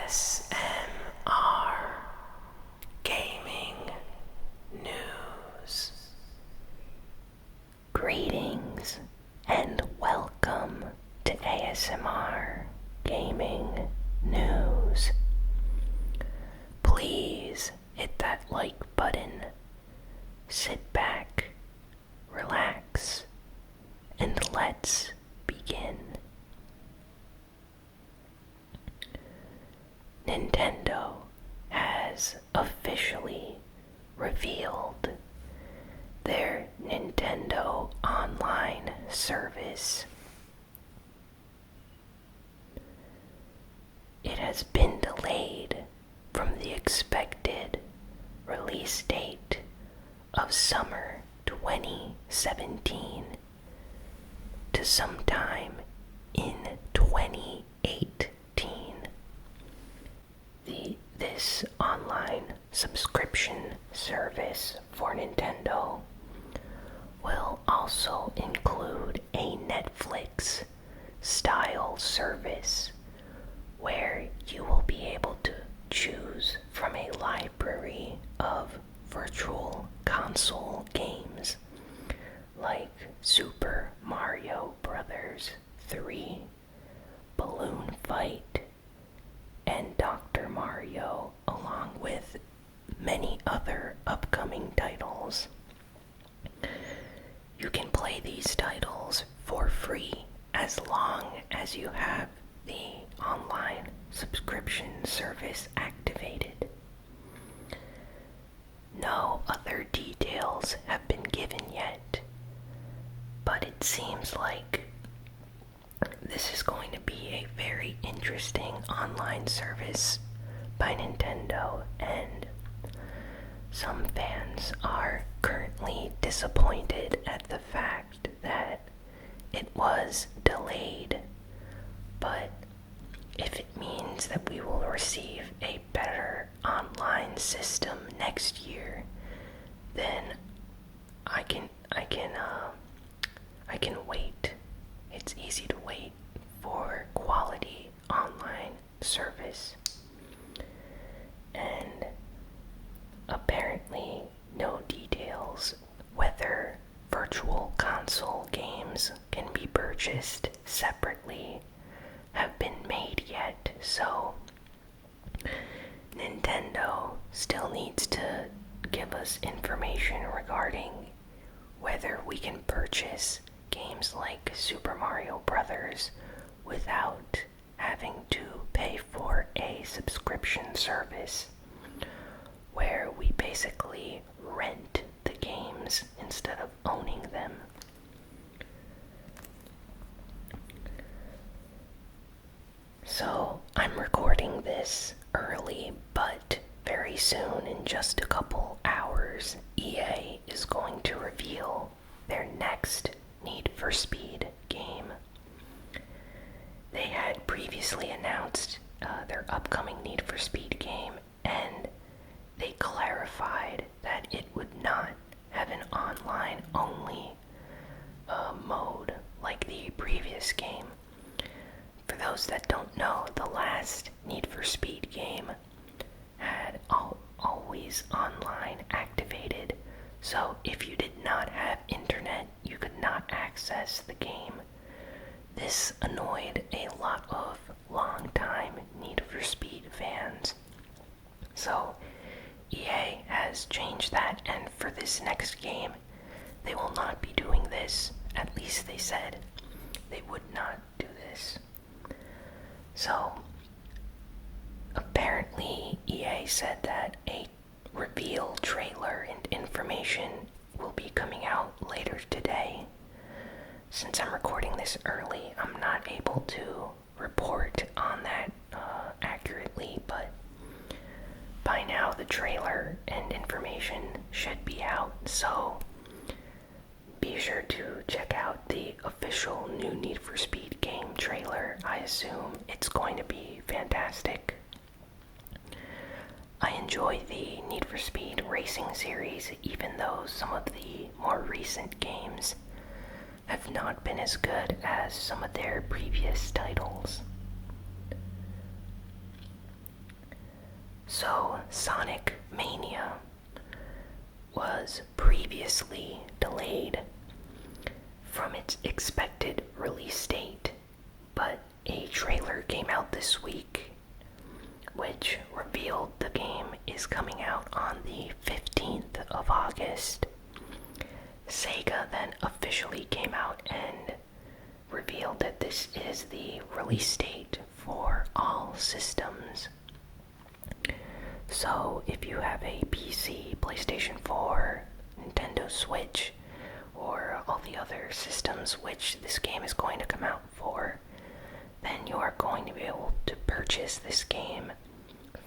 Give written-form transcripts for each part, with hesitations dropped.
ASMR Gaming News. Greetings and welcome to ASMR Gaming News. Please hit that like button, sit back, relax, and let's begin. Nintendo has officially revealed their Nintendo Online service. It has been delayed from the expected release date of summer 2017 to sometime in 2018. This online subscription service for Nintendo will also include a Netflix style service where you will be able to choose from a library of virtual console games like Super Mario Bros. 3, Balloon Fight, and Dr. Mario, along with many other upcoming titles. You can play these titles for free as long as you have the online subscription service activated. No other details have been given yet, but it seems like this is going to be a very interesting online service by Nintendo, and some fans are currently disappointed at the fact that it was delayed. But if it means that we will receive a better online system next year, then I can wait. It's easy to wait for quality online service. And apparently no details whether virtual console games can be purchased separately have been made yet, so Nintendo still needs to give us information regarding whether we can purchase games like Super Mario Bros. Without having to pay for a subscription service where we basically rent the games instead of owning them. So I'm recording this early, but very soon, in just a couple hours, EA is going to reveal their next Need for Speed game. They had previously announced their upcoming Need for Speed game, and they clarified that it would not have an online-only mode like the previous game. For those that don't know, the last Need for Speed game had always online activated, so if you did not have internet, you could not access the game. This annoyed a lot of long-time Need for Speed fans. So EA has changed that, and for this next game, they will not be doing this. At least they said they would not do this. So apparently EA said that a reveal trailer and information will be coming out later today. Since I'm recording this early, I'm not able to report on that accurately, but by now the trailer and information should be out, so be sure to check out the official new Need for Speed game trailer. I assume it's going to be fantastic. I enjoy the Need for Speed racing series, even though some of the more recent games have not been as good as some of their previous titles. So, Sonic Mania was previously delayed from its expected release date, but a trailer came out this week which revealed the game is coming out on the 15th of August. Sega then officially came out and revealed that this is the release date for all systems. So if you have a PC, PlayStation 4, Nintendo Switch, or all the other systems which this game is going to come out for, then you are going to be able to purchase this game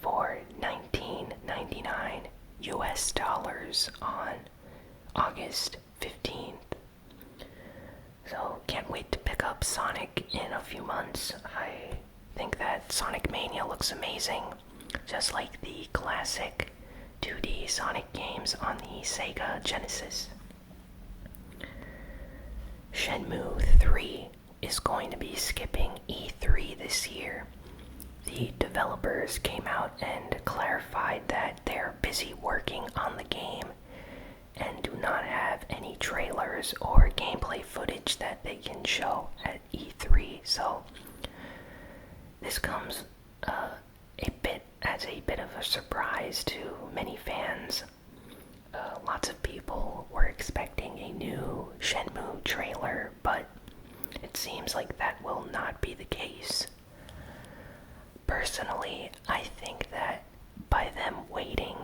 for $19.99 US dollars on August 15th. So can't wait to pick up Sonic in a few months. I think that Sonic Mania looks amazing, just like the classic 2D Sonic games on the Sega Genesis. Shenmue III is going to be skipping E3 this year. The developers came out and clarified that they're busy working on the game and do not have any trailers or gameplay footage that they can show at E3. So this comes as a bit of a surprise to many fans. Lots of people were expecting a new Shenmue trailer, but it seems like that will not be the case. Personally, I think that by them waiting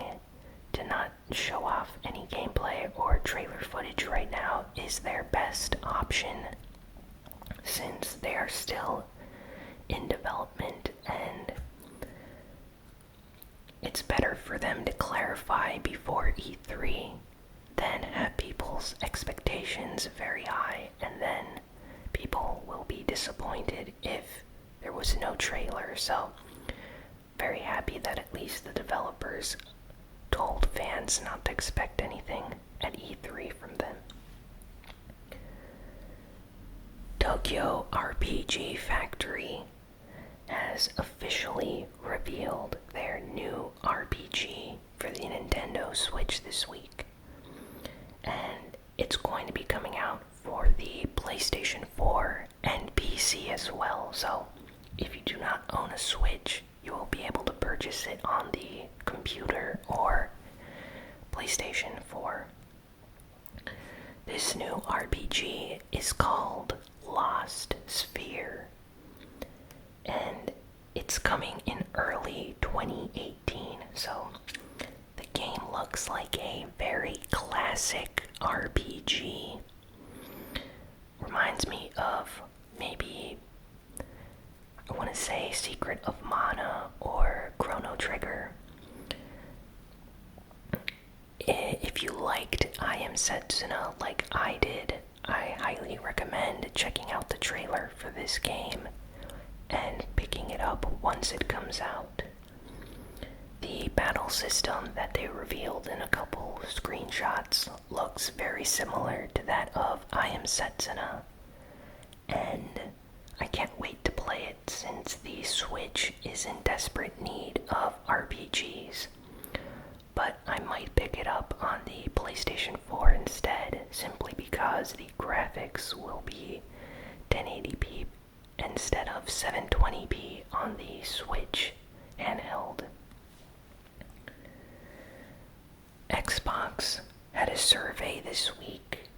to not show off any gameplay or trailer footage right now is their best option, since they are still in development, and it's better for them to clarify before E3 than have people's expectations very high, and then people will be disappointed if there was no trailer. So very happy that at least the developers told fans not to expect anything at E3 from them. Tokyo RPG Factory has officially revealed their new RPG for the Nintendo Switch this week. And it's going to be coming out for the PlayStation 4 and PC as well. So if you do not own a Switch, you will be able to purchase it on the computer or PlayStation 4. This new RPG is called Lost Sphear, and it's coming in early 2018, so the game looks like a very classic RPG. Reminds me of maybe, I want to say, Secret of Mana or Chrono Trigger. If you liked I Am Setsuna like I did, I highly recommend checking out the trailer for this game and picking it up once it comes out. The battle system that they revealed in a couple screenshots looks very similar to that of I Am Setsuna, and I can't wait to play it since the Switch is in desperate need of RPGs. But I might pick it up on the PlayStation 4 instead, simply because the graphics will be 1080p instead of 720p on the Switch handheld. Xbox had a survey this week,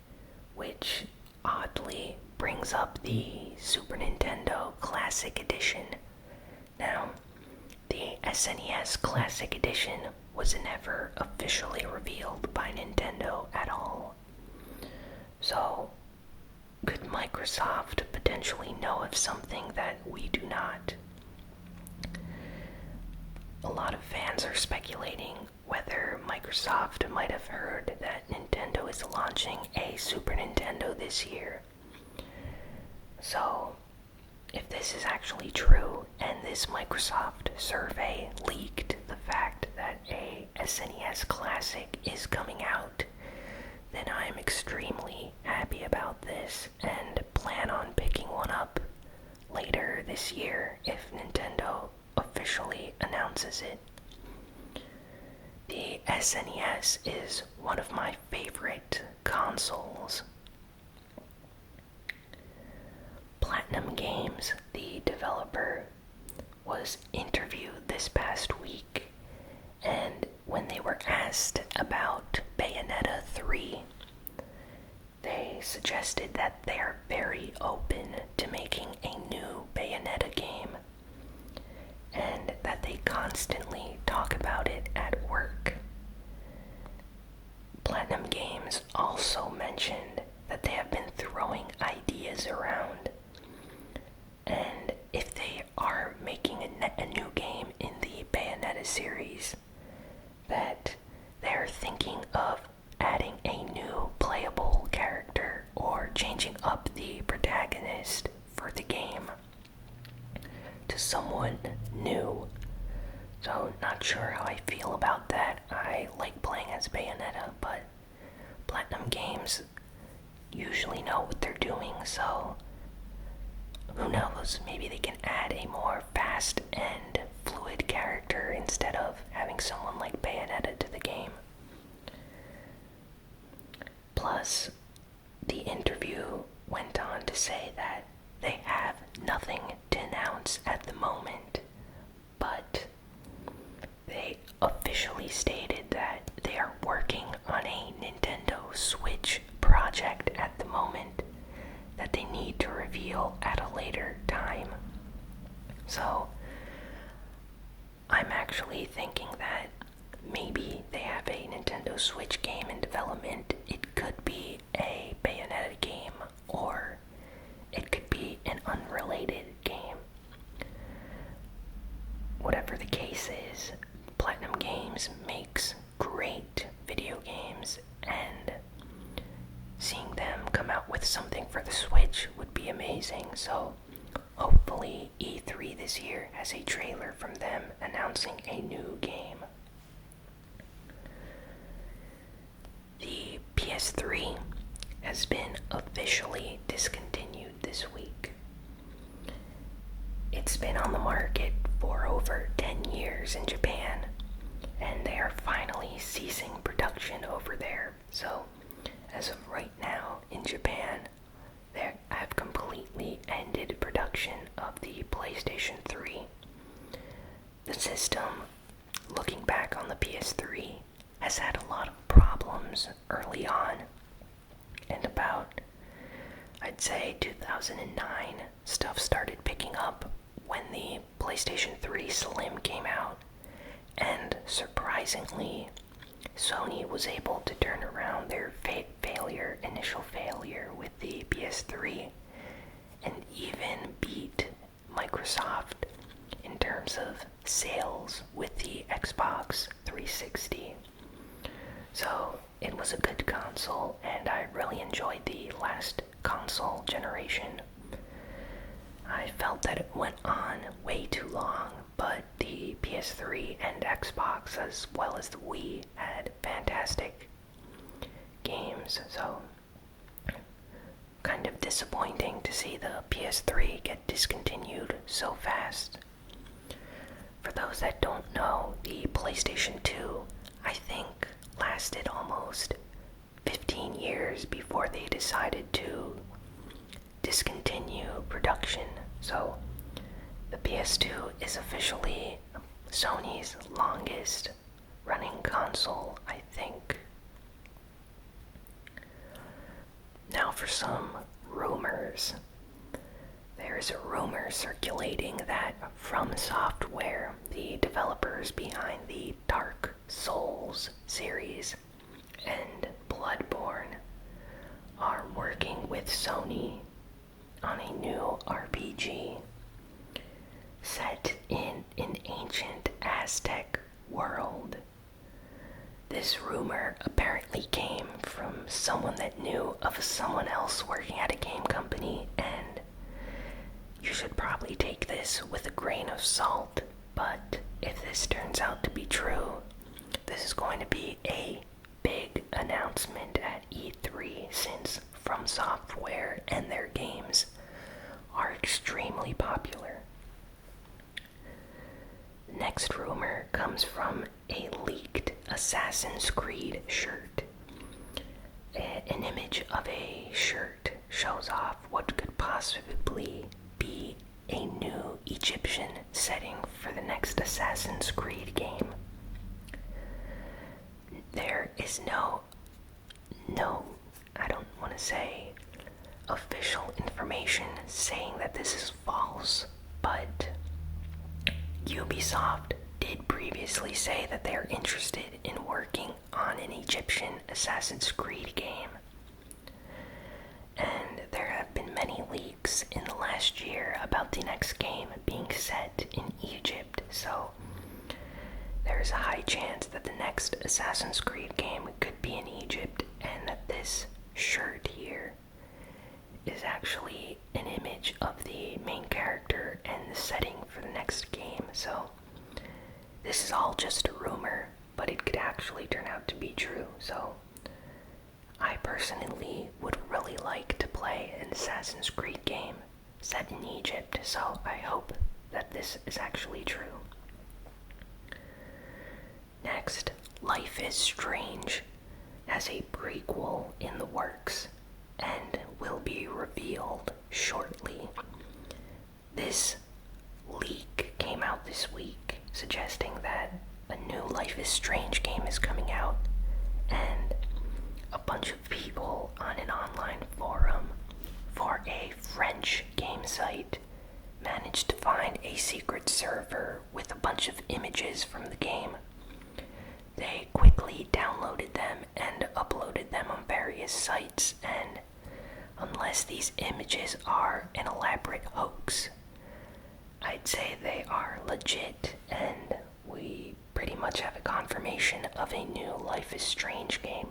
which oddly brings up the Super Nintendo Classic Edition. Now, the SNES Classic Edition was never officially revealed by Nintendo at all. So, could Microsoft potentially know of something that we do not? A lot of fans are speculating whether Microsoft might have heard that Nintendo is launching a Super Nintendo this year. So, if this is actually true, and this Microsoft survey leaked the fact that a SNES Classic is coming out, then I'm extremely happy about this and plan on picking one up later this year if Nintendo officially announces it. SNES is one of my favorite consoles. Platinum Games, the developer, was interviewed this past week, and when they were asked about Bayonetta 3, they suggested that they are very open to making a new Bayonetta game, and that they constantly talk about it at work. Platinum Games also mentioned that they have been throwing ideas around, and if they are making a new game in the Bayonetta series, that they're thinking of adding a new playable character or changing up the protagonist for the game to someone new. So, not sure how I feel about that. I like playing as Bayonetta, but Platinum Games usually know what they're doing, so who knows, maybe they can add a more fast and fluid character instead of having someone like Bayonetta to the game. Plus, the interview went on to say that they have nothing to announce at the moment, but they officially stated that they are working on a Nintendo Switch project at the moment that they need to reveal at a later time. So, I'm actually thinking that maybe they have a Nintendo Switch game in development. It could be a Bayonetta game, or it could be an unrelated game. Whatever the case is, Platinum Games makes great video games, and seeing them come out with something for the Switch would be amazing. So hopefully E3 this year has a trailer from them announcing a new game. The PS3 has been officially discontinued this week. It's been on the market for over 10 years in Japan, and they are finally ceasing production over there. So, as of right now in Japan, they have completely ended production of the PlayStation 3. The system, looking back on the PS3, has had a lot of problems early on, and about, I'd say 2009, stuff started picking up when the PlayStation 3 Slim came out, and surprisingly, Sony was able to turn around their initial failure with the PS3, and even beat Microsoft in terms of sales with the Xbox 360. So it was a good console, and I really enjoyed the last console generation. I felt that it went on way too long, but the PS3 and Xbox, as well as the Wii, had fantastic games, so kind of disappointing to see the PS3 get discontinued so fast. For those that don't know, the PlayStation 2, I think, lasted almost 15 years before they decided to discontinue production. So the PS2 is officially Sony's longest running console, I think. Now for some rumors. There is a rumor circulating that From Software, the developers behind the Dark Souls series and Bloodborne, are working with Sony on a new RPG set in an ancient Aztec world. This rumor apparently came from someone that knew of someone else working at a game company, and you should probably take this with a grain of salt, but if this turns out to be true, this is going to be a big announcement at E3, since From Software and their games are extremely popular. The next rumor comes from a leaked Assassin's Creed shirt. An image of a shirt shows off what could possibly be a new Egyptian setting for the next Assassin's Creed game. There is no, I don't want to say official information saying that this is false, but Ubisoft did previously say that they are interested in working on an Egyptian Assassin's Creed game. And there have been many leaks in the last year about the next game being set in Egypt, so there's a high chance that the next Assassin's Creed game could be in Egypt, and that this shirt here is actually an image of the main character and the setting for the next game. So this is all just a rumor, but it could actually turn out to be true. So I personally would really like to play an Assassin's Creed game set in Egypt, so I hope that this is actually true. Next, Life is Strange has a prequel in the works and will be revealed shortly. This leak came out this week suggesting that a new Life is Strange game is coming out, and a bunch of people on an online forum for a French game site managed to find a secret server with a bunch of images from the game. They quickly downloaded them and uploaded them on various sites, and unless these images are an elaborate hoax, I'd say they are legit, and we pretty much have a confirmation of a new Life is Strange game.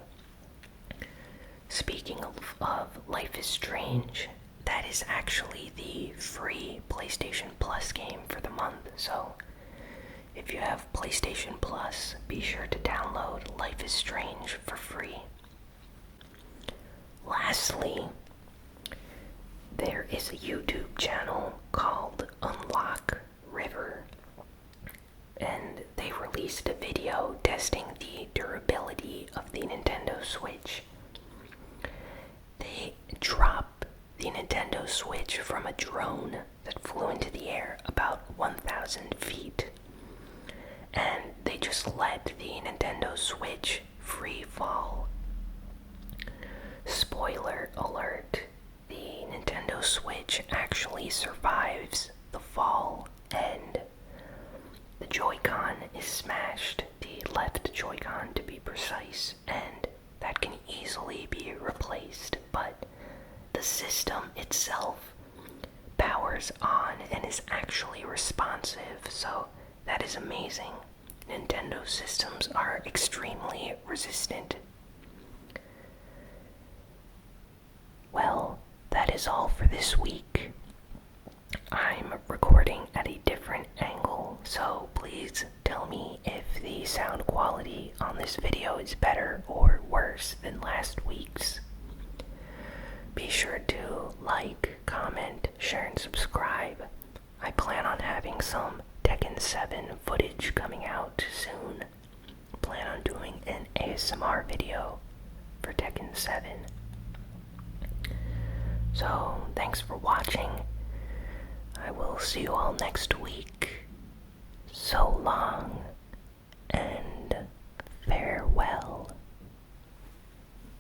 Speaking of Life is Strange, that is actually the free PlayStation Plus game for the month, so if you have PlayStation Plus, be sure to download Life is Strange for free. Lastly, there is a YouTube channel called Unlock River, and they released a video testing the durability of the Nintendo Switch. They dropped the Nintendo Switch from a drone that flew into the air about 1,000 feet, and they just let the Nintendo Switch free fall. Spoiler alert, the Nintendo Switch actually survives the fall, and the Joy-Con is smashed, the left Joy-Con to be precise, and that can easily be replaced, but the system itself powers on and is actually responsive, so that is amazing. Nintendo systems are extremely resistant. Well, that is all for this week. I'm recording at a different angle, so please tell me if the sound quality on this video is better or worse than last week's. Be sure to like, comment, share, and subscribe. I plan on having some Tekken 7 footage coming out soon. Plan on doing an ASMR video for Tekken 7. So, thanks for watching. I will see you all next week. So long.